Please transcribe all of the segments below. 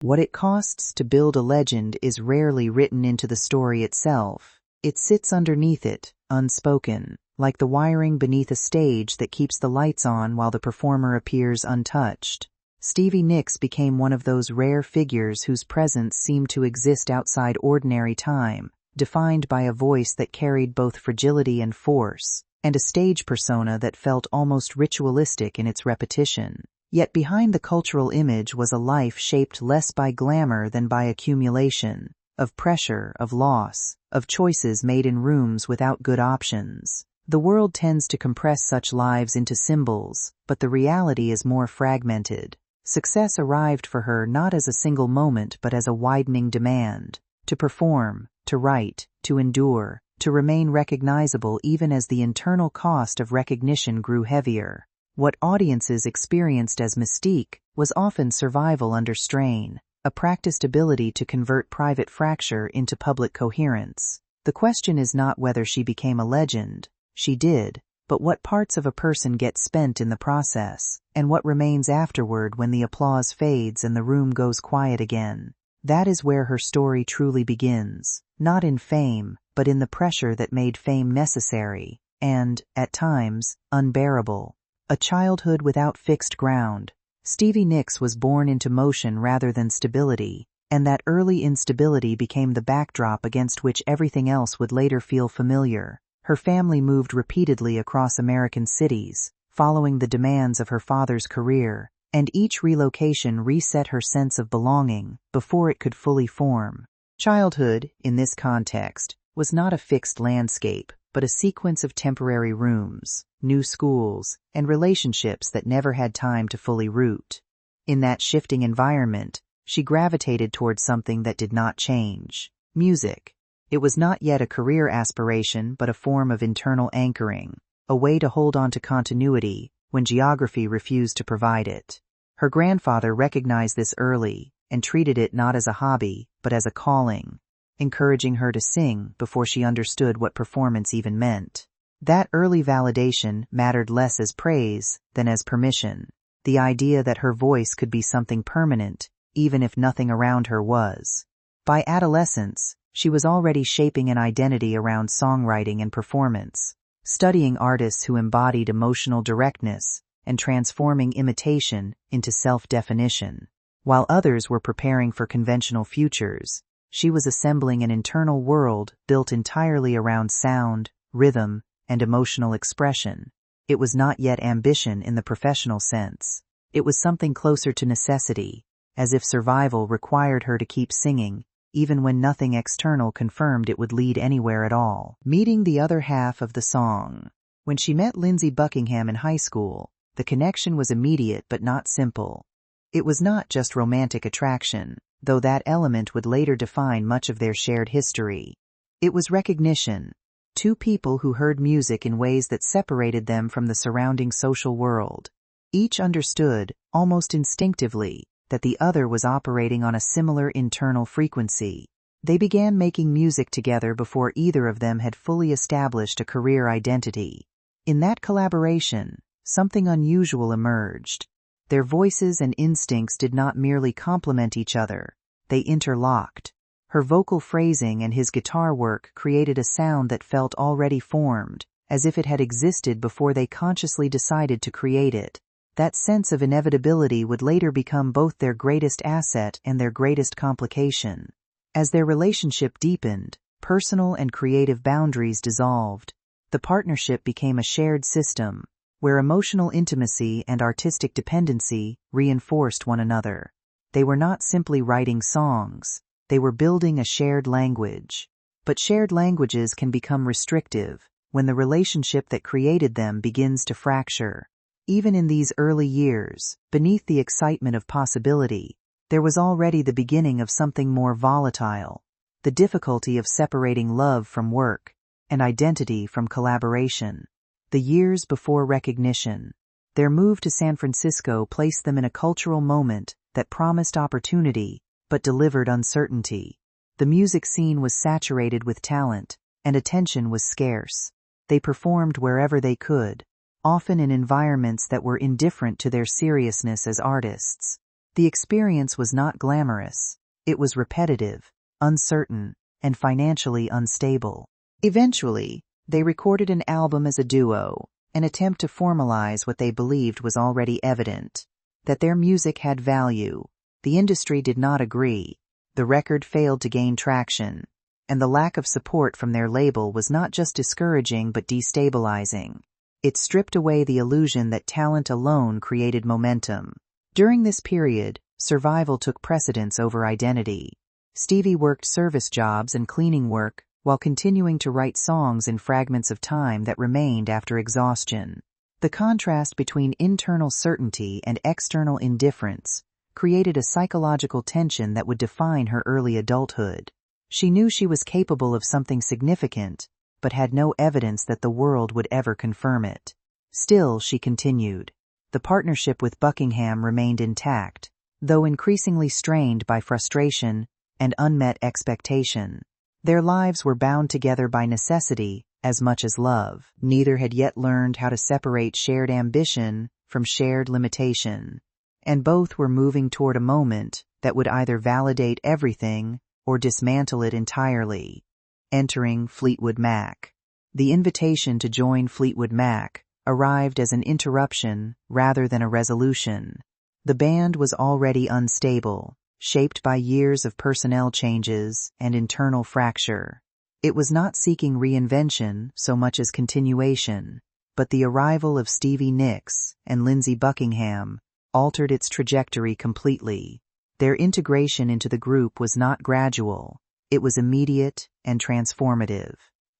What it costs to build a legend is rarely written into the story itself. It sits underneath it, unspoken, like the wiring beneath a stage that keeps the lights on while the performer appears untouched. Stevie Nicks became one of those rare figures whose presence seemed to exist outside ordinary time, defined by a voice that carried both fragility and force, and a stage persona that felt almost ritualistic in its repetition. Yet behind the cultural image was a life shaped less by glamour than by accumulation, of pressure, of loss, of choices made in rooms without good options. The world tends to compress such lives into symbols, but the reality is more fragmented. Success arrived for her not as a single moment but as a widening demand. To perform, to write, to endure, to remain recognizable even as the internal cost of recognition grew heavier. What audiences experienced as mystique was often survival under strain, a practiced ability to convert private fracture into public coherence. The question is not whether she became a legend. She did, but what parts of a person get spent in the process, and what remains afterward when the applause fades and the room goes quiet again. That is where her story truly begins, not in fame, but in the pressure that made fame necessary, and, at times, unbearable. A childhood without fixed ground. Stevie Nicks was born into motion rather than stability, and that early instability became the backdrop against which everything else would later feel familiar. Her family moved repeatedly across American cities, following the demands of her father's career, and each relocation reset her sense of belonging before it could fully form. Childhood, in this context, was not a fixed landscape, but a sequence of temporary rooms, new schools, and relationships that never had time to fully root. In that shifting environment, she gravitated towards something that did not change: music. It was not yet a career aspiration but a form of internal anchoring, a way to hold on to continuity when geography refused to provide it. Her grandfather recognized this early and treated it not as a hobby but as a calling, encouraging her to sing before she understood what performance even meant. That early validation mattered less as praise than as permission, the idea that her voice could be something permanent, even if nothing around her was. By adolescence, she was already shaping an identity around songwriting and performance, studying artists who embodied emotional directness and transforming imitation into self-definition. While others were preparing for conventional futures, she was assembling an internal world built entirely around sound, rhythm, and emotional expression. It was not yet ambition in the professional sense. It was something closer to necessity, as if survival required her to keep singing, even when nothing external confirmed it would lead anywhere at all. Meeting the other half of the song. When she met Lindsey Buckingham in high school, the connection was immediate but not simple. It was not just romantic attraction, though that element would later define much of their shared history. It was recognition. Two people who heard music in ways that separated them from the surrounding social world. Each understood, almost instinctively, that the other was operating on a similar internal frequency. They began making music together before either of them had fully established a career identity. In that collaboration, something unusual emerged. Their voices and instincts did not merely complement each other, they interlocked. Her vocal phrasing and his guitar work created a sound that felt already formed, as if it had existed before they consciously decided to create it. That sense of inevitability would later become both their greatest asset and their greatest complication. As their relationship deepened, personal and creative boundaries dissolved. The partnership became a shared system, where emotional intimacy and artistic dependency reinforced one another. They were not simply writing songs, they were building a shared language. But shared languages can become restrictive when the relationship that created them begins to fracture. Even in these early years, beneath the excitement of possibility, there was already the beginning of something more volatile, the difficulty of separating love from work, and identity from collaboration. The years before recognition, their move to San Francisco placed them in a cultural moment that promised opportunity but delivered uncertainty. The music scene was saturated with talent, and attention was scarce. They performed wherever they could, often in environments that were indifferent to their seriousness as artists. The experience was not glamorous. It was repetitive, uncertain, and financially unstable. Eventually, they recorded an album as a duo, an attempt to formalize what they believed was already evident, that their music had value. The industry did not agree. The record failed to gain traction, and the lack of support from their label was not just discouraging but destabilizing. It stripped away the illusion that talent alone created momentum. During this period, survival took precedence over identity. Stevie worked service jobs and cleaning work while continuing to write songs in fragments of time that remained after exhaustion. The contrast between internal certainty and external indifference created a psychological tension that would define her early adulthood. She knew she was capable of something significant, but had no evidence that the world would ever confirm it. Still, she continued. The partnership with Buckingham remained intact, though increasingly strained by frustration and unmet expectation. Their lives were bound together by necessity as much as love. Neither had yet learned how to separate shared ambition from shared limitation, and both were moving toward a moment that would either validate everything or dismantle it entirely. Entering Fleetwood Mac. The invitation to join Fleetwood Mac arrived as an interruption rather than a resolution. The band was already unstable, shaped by years of personnel changes and internal fracture. It was not seeking reinvention so much as continuation, but the arrival of Stevie Nicks and Lindsey Buckingham altered its trajectory completely. Their integration into the group was not gradual, it was immediate and transformative.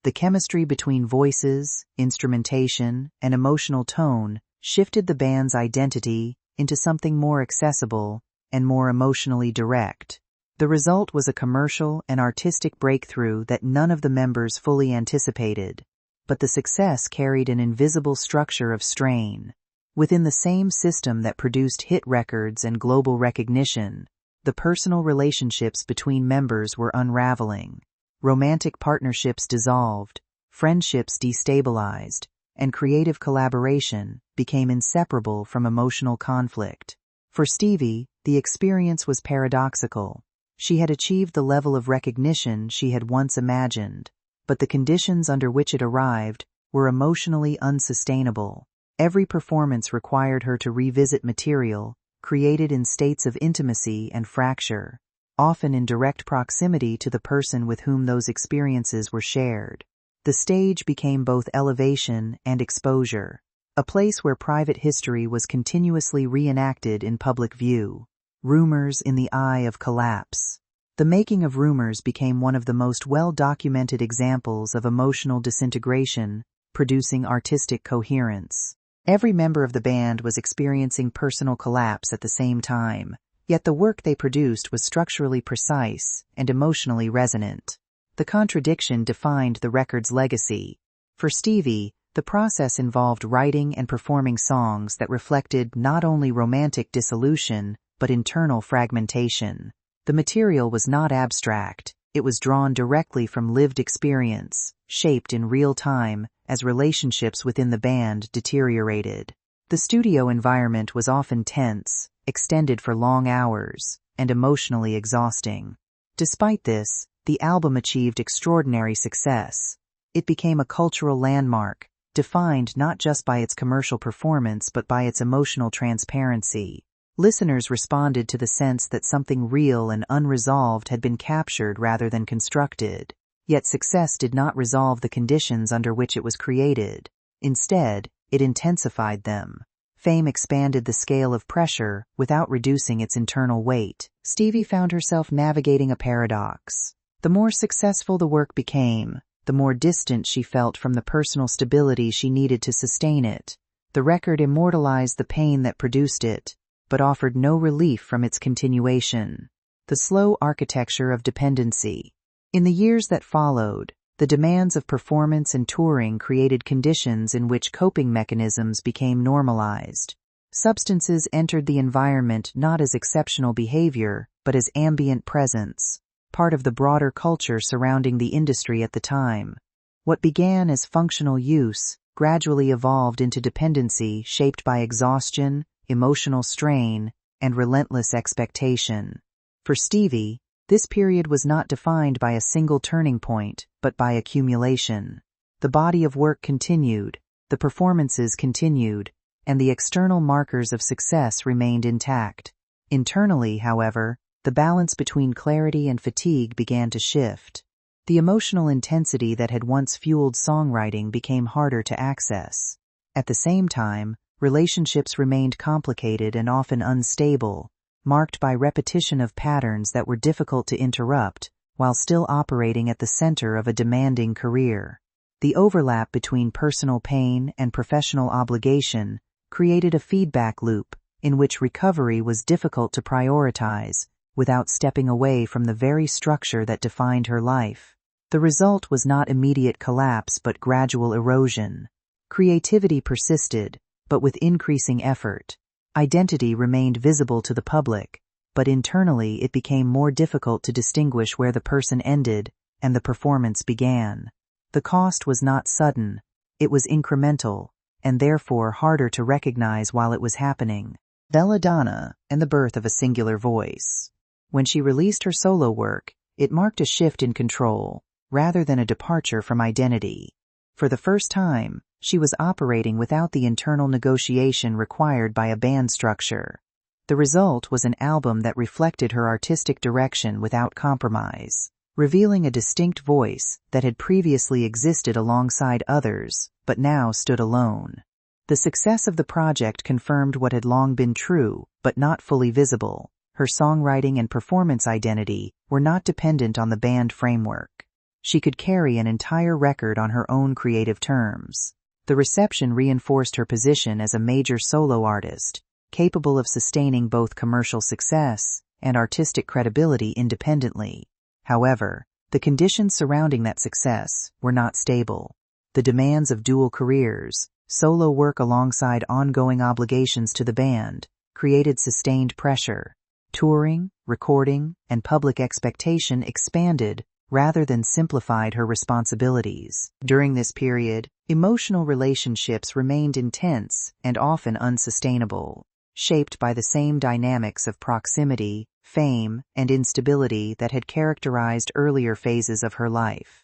The chemistry between voices, instrumentation, and emotional tone shifted the band's identity into something more accessible and more emotionally direct. The result was a commercial and artistic breakthrough that none of the members fully anticipated, but the success carried an invisible structure of strain. Within the same system that produced hit records and global recognition, the personal relationships between members were unraveling. Romantic partnerships dissolved, friendships destabilized, and creative collaboration became inseparable from emotional conflict. For Stevie, the experience was paradoxical. She had achieved the level of recognition she had once imagined, but the conditions under which it arrived were emotionally unsustainable. Every performance required her to revisit material created in states of intimacy and fracture, often in direct proximity to the person with whom those experiences were shared. The stage became both elevation and exposure, a place where private history was continuously reenacted in public view. Rumors in the eye of collapse. The making of Rumors became one of the most well-documented examples of emotional disintegration, producing artistic coherence. Every member of the band was experiencing personal collapse at the same time, yet the work they produced was structurally precise and emotionally resonant. The contradiction defined the record's legacy. For Stevie, the process involved writing and performing songs that reflected not only romantic dissolution, but internal fragmentation. The material was not abstract, it was drawn directly from lived experience, shaped in real time as relationships within the band deteriorated. The studio environment was often tense, extended for long hours, and emotionally exhausting. Despite this, the album achieved extraordinary success. It became a cultural landmark, defined not just by its commercial performance but by its emotional transparency. Listeners responded to the sense that something real and unresolved had been captured rather than constructed. Yet success did not resolve the conditions under which it was created. Instead, it intensified them. Fame expanded the scale of pressure without reducing its internal weight. Stevie found herself navigating a paradox. The more successful the work became, the more distant she felt from the personal stability she needed to sustain it. The record immortalized the pain that produced it, but offered no relief from its continuation. The slow architecture of dependency. In the years that followed, the demands of performance and touring created conditions in which coping mechanisms became normalized. Substances entered the environment not as exceptional behavior, but as ambient presence, part of the broader culture surrounding the industry at the time. What began as functional use gradually evolved into dependency shaped by exhaustion, emotional strain, and relentless expectation. For Stevie, this period was not defined by a single turning point, but by accumulation. The body of work continued, the performances continued, and the external markers of success remained intact. Internally, however, the balance between clarity and fatigue began to shift. The emotional intensity that had once fueled songwriting became harder to access. At the same time, relationships remained complicated and often unstable, marked by repetition of patterns that were difficult to interrupt while still operating at the center of a demanding career. The overlap between personal pain and professional obligation created a feedback loop in which recovery was difficult to prioritize without stepping away from the very structure that defined her life. The result was not immediate collapse but gradual erosion. Creativity persisted, but with increasing effort. Identity remained visible to the public, but internally it became more difficult to distinguish where the person ended and the performance began. The cost was not sudden, it was incremental, and therefore harder to recognize while it was happening. Belladonna and the birth of a singular voice. When she released her solo work, it marked a shift in control, rather than a departure from identity. For the first time, she was operating without the internal negotiation required by a band structure. The result was an album that reflected her artistic direction without compromise, revealing a distinct voice that had previously existed alongside others, but now stood alone. The success of the project confirmed what had long been true, but not fully visible. Her songwriting and performance identity were not dependent on the band framework. She could carry an entire record on her own creative terms. The reception reinforced her position as a major solo artist, capable of sustaining both commercial success and artistic credibility independently. However, the conditions surrounding that success were not stable. The demands of dual careers, solo work alongside ongoing obligations to the band, created sustained pressure. Touring, recording, and public expectation expanded rather than simplified her responsibilities. During this period, emotional relationships remained intense and often unsustainable, shaped by the same dynamics of proximity, fame, and instability that had characterized earlier phases of her life.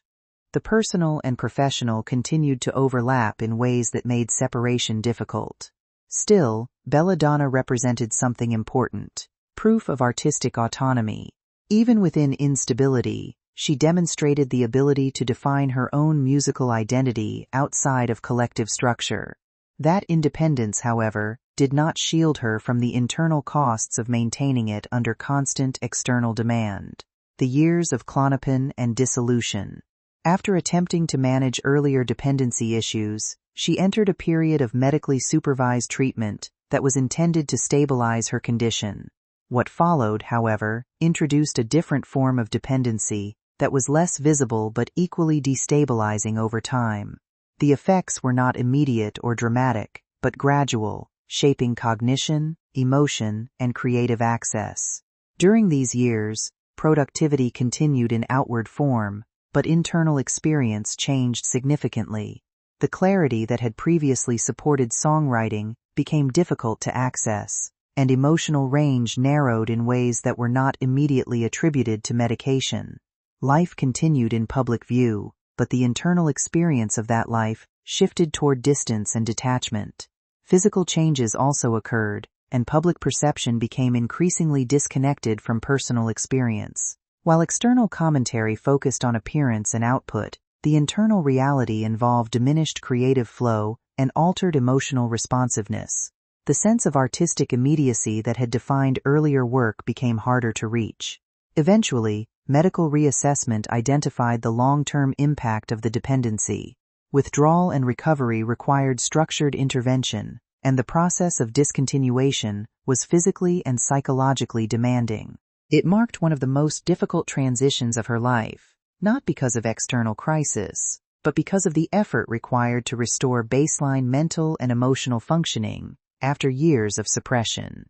The personal and professional continued to overlap in ways that made separation difficult. Still, Belladonna represented something important, proof of artistic autonomy. Even within instability, she demonstrated the ability to define her own musical identity outside of collective structure. That independence, however, did not shield her from the internal costs of maintaining it under constant external demand. The years of Klonopin and dissolution. After attempting to manage earlier dependency issues, she entered a period of medically supervised treatment that was intended to stabilize her condition. What followed, however, introduced a different form of dependency that was less visible but equally destabilizing over time. The effects were not immediate or dramatic, but gradual, shaping cognition, emotion, and creative access. During these years, productivity continued in outward form, but internal experience changed significantly. The clarity that had previously supported songwriting became difficult to access, and emotional range narrowed in ways that were not immediately attributed to medication. Life continued in public view, but the internal experience of that life shifted toward distance and detachment. Physical changes also occurred, and public perception became increasingly disconnected from personal experience. While external commentary focused on appearance and output, the internal reality involved diminished creative flow and altered emotional responsiveness. The sense of artistic immediacy that had defined earlier work became harder to reach. Eventually, medical reassessment identified the long-term impact of the dependency. Withdrawal and recovery required structured intervention, and the process of discontinuation was physically and psychologically demanding. It marked one of the most difficult transitions of her life, not because of external crisis, but because of the effort required to restore baseline mental and emotional functioning after years of suppression.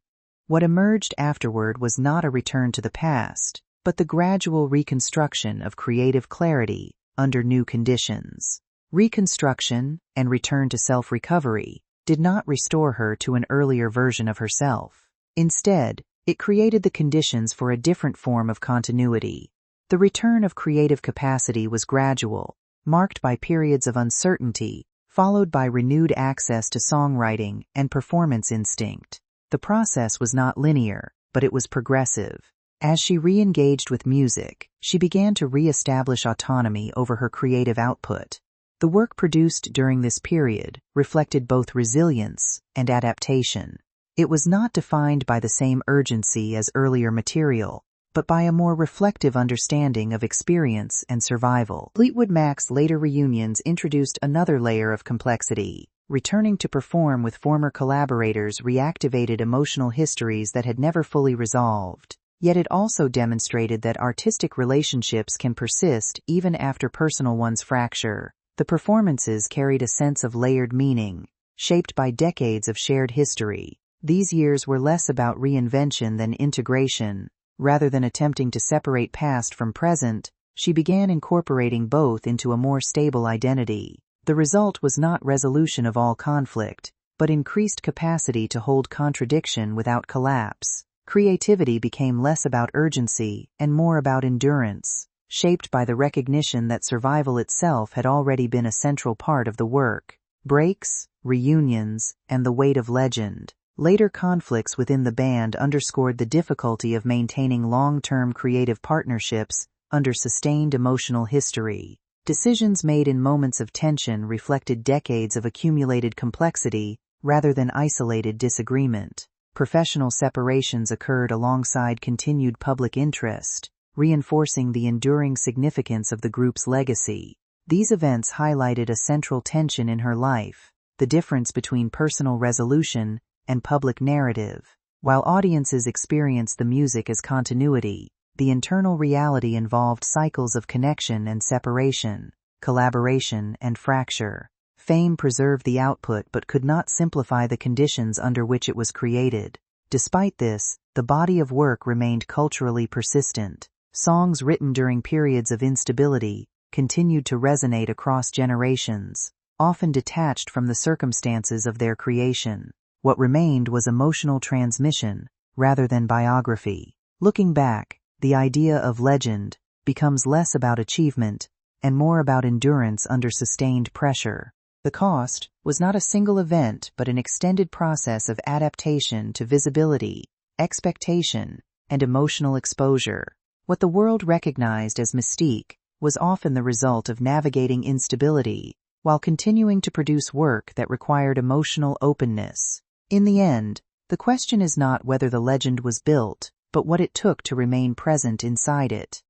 What emerged afterward was not a return to the past, but the gradual reconstruction of creative clarity under new conditions. Reconstruction and return to self-recovery did not restore her to an earlier version of herself. Instead, it created the conditions for a different form of continuity. The return of creative capacity was gradual, marked by periods of uncertainty, followed by renewed access to songwriting and performance instinct. The process was not linear, but it was progressive. As she re-engaged with music, she began to re-establish autonomy over her creative output. The work produced during this period reflected both resilience and adaptation. It was not defined by the same urgency as earlier material, but by a more reflective understanding of experience and survival. Fleetwood Mac's later reunions introduced another layer of complexity. Returning to perform with former collaborators reactivated emotional histories that had never fully resolved. Yet it also demonstrated that artistic relationships can persist even after personal ones fracture. The performances carried a sense of layered meaning, shaped by decades of shared history. These years were less about reinvention than integration. Rather than attempting to separate past from present, she began incorporating both into a more stable identity. The result was not resolution of all conflict, but increased capacity to hold contradiction without collapse. Creativity became less about urgency and more about endurance, shaped by the recognition that survival itself had already been a central part of the work. Breaks, reunions, and the weight of legend. Later conflicts within the band underscored the difficulty of maintaining long-term creative partnerships under sustained emotional history. Decisions made in moments of tension reflected decades of accumulated complexity rather than isolated disagreement. Professional separations occurred alongside continued public interest, reinforcing the enduring significance of the group's legacy. These events highlighted a central tension in her life, the difference between personal resolution and public narrative. While audiences experienced the music as continuity, the internal reality involved cycles of connection and separation, collaboration and fracture. Fame preserved the output but could not simplify the conditions under which it was created. Despite this, the body of work remained culturally persistent. Songs written during periods of instability continued to resonate across generations, often detached from the circumstances of their creation. What remained was emotional transmission, rather than biography. Looking back, the idea of legend becomes less about achievement and more about endurance under sustained pressure. The cost was not a single event but an extended process of adaptation to visibility, expectation, and emotional exposure. What the world recognized as mystique was often the result of navigating instability while continuing to produce work that required emotional openness. In the end, the question is not whether the legend was built, but what it took to remain present inside it.